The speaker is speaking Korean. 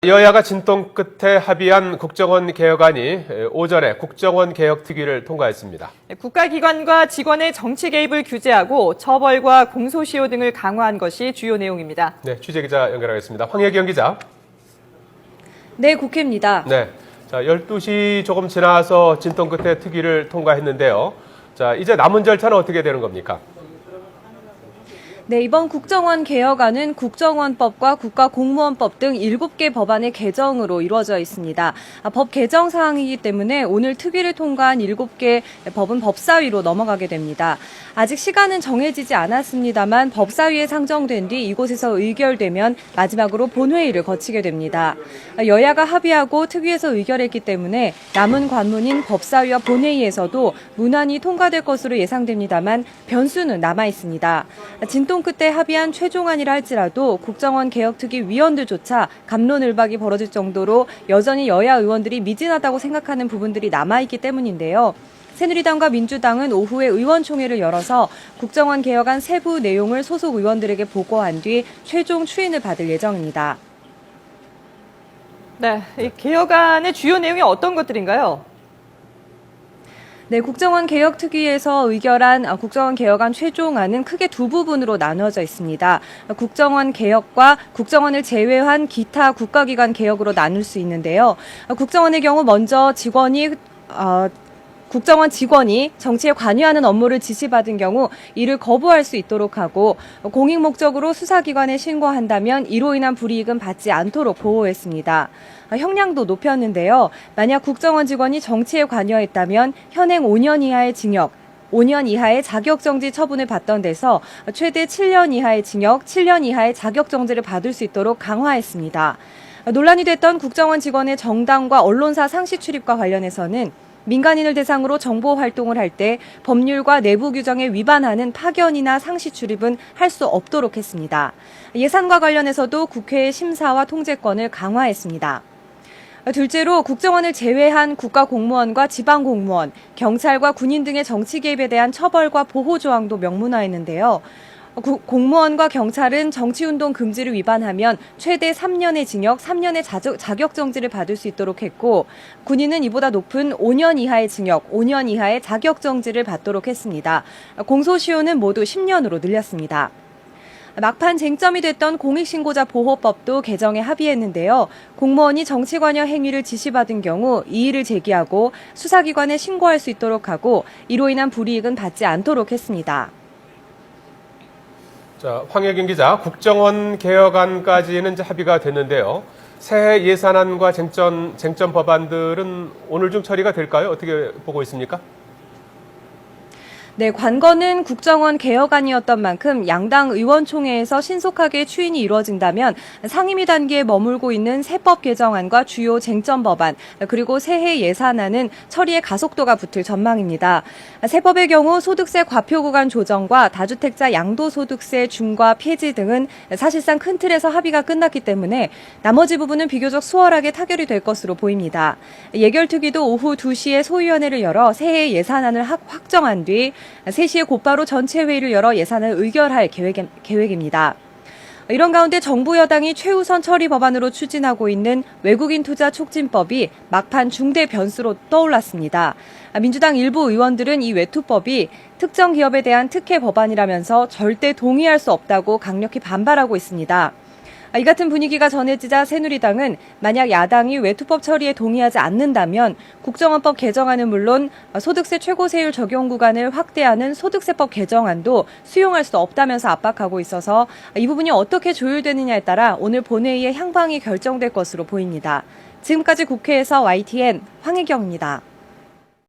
여야가 진통 끝에 합의한 국정원 개혁안이 오전에 국정원 개혁특위를 통과했습니다. 국가기관과 직원의 정치 개입을 규제하고 처벌과 공소시효 등을 강화한 것이 주요 내용입니다. 네, 취재기자 연결하겠습니다. 황혜경 기자. 네, 국회입니다. 네, 자 12시 조금 지나서 진통 끝에 특위를 통과했는데요. 자, 이제 남은 절차는 어떻게 되는 겁니까? 네, 이번 국정원 개혁안은 국정원법과 국가공무원법 등 7개 법안의 개정으로 이루어져 있습니다. 법 개정 사항이기 때문에 오늘 특위를 통과한 7개 법은 법사위로 넘어가게 됩니다. 아직 시간은 정해지지 않았습니다만 법사위에 상정된 뒤 이곳에서 의결되면 마지막으로 본회의를 거치게 됩니다. 여야가 합의하고 특위에서 의결했기 때문에 남은 관문인 법사위와 본회의에서도 문안이 통과될 것으로 예상됩니다만 변수는 남아 있습니다. 진통 끝에 합의한 최종안이라 할지라도 국정원 개혁특위 위원들조차 갑론을박이 벌어질 정도로 여전히 여야 의원들이 미진하다고 생각하는 부분들이 남아있기 때문인데요. 새누리당과 민주당은 오후에 의원총회를 열어서 국정원 개혁안 세부 내용을 소속 의원들에게 보고한 뒤 최종 추인을 받을 예정입니다. 네, 이 개혁안의 주요 내용이 어떤 것들인가요? 네, 국정원 개혁특위에서 의결한 국정원 개혁안 최종안은 크게 두 부분으로 나누어져 있습니다. 국정원 개혁과 국정원을 제외한 기타 국가기관 개혁으로 나눌 수 있는데요. 국정원의 경우 먼저 국정원 직원이 정치에 관여하는 업무를 지시받은 경우 이를 거부할 수 있도록 하고 공익 목적으로 수사기관에 신고한다면 이로 인한 불이익은 받지 않도록 보호했습니다. 형량도 높였는데요. 만약 국정원 직원이 정치에 관여했다면 현행 5년 이하의 징역, 5년 이하의 자격정지 처분을 받던 데서 최대 7년 이하의 징역, 7년 이하의 자격정지를 받을 수 있도록 강화했습니다. 논란이 됐던 국정원 직원의 정당과 언론사 상시 출입과 관련해서는 민간인을 대상으로 정보 활동을 할 때 법률과 내부 규정에 위반하는 파견이나 상시 출입은 할 수 없도록 했습니다. 예산과 관련해서도 국회의 심사와 통제권을 강화했습니다. 둘째로 국정원을 제외한 국가공무원과 지방공무원, 경찰과 군인 등의 정치 개입에 대한 처벌과 보호 조항도 명문화했는데요. 공무원과 경찰은 정치운동 금지를 위반하면 최대 3년의 징역, 3년의 자격정지를 받을 수 있도록 했고 군인은 이보다 높은 5년 이하의 징역, 5년 이하의 자격정지를 받도록 했습니다. 공소시효는 모두 10년으로 늘렸습니다. 막판 쟁점이 됐던 공익신고자 보호법도 개정에 합의했는데요. 공무원이 정치관여 행위를 지시받은 경우 이의를 제기하고 수사기관에 신고할 수 있도록 하고 이로 인한 불이익은 받지 않도록 했습니다. 자, 황혜경 기자, 국정원 개혁안까지는 이제 합의가 됐는데요. 새해 예산안과 쟁점 법안들은 오늘 중 처리가 될까요? 어떻게 보고 있습니까? 네, 관건은 국정원 개혁안이었던 만큼 양당 의원총회에서 신속하게 추인이 이루어진다면 상임위 단계에 머물고 있는 세법 개정안과 주요 쟁점 법안 그리고 새해 예산안은 처리에 가속도가 붙을 전망입니다. 세법의 경우 소득세 과표 구간 조정과 다주택자 양도소득세 중과 폐지 등은 사실상 큰 틀에서 합의가 끝났기 때문에 나머지 부분은 비교적 수월하게 타결이 될 것으로 보입니다. 예결특위도 오후 2시에 소위원회를 열어 새해 예산안을 확정한 뒤 3시에 곧바로 전체 회의를 열어 예산을 의결할 계획입니다. 이런 가운데 정부 여당이 최우선 처리 법안으로 추진하고 있는 외국인 투자 촉진법이 막판 중대 변수로 떠올랐습니다. 민주당 일부 의원들은 이 외투법이 특정 기업에 대한 특혜 법안이라면서 절대 동의할 수 없다고 강력히 반발하고 있습니다. 이 같은 분위기가 전해지자 새누리당은 만약 야당이 외투법 처리에 동의하지 않는다면 국정원법 개정안은 물론 소득세 최고세율 적용 구간을 확대하는 소득세법 개정안도 수용할 수 없다면서 압박하고 있어서 이 부분이 어떻게 조율되느냐에 따라 오늘 본회의의 향방이 결정될 것으로 보입니다. 지금까지 국회에서 YTN 황혜경입니다.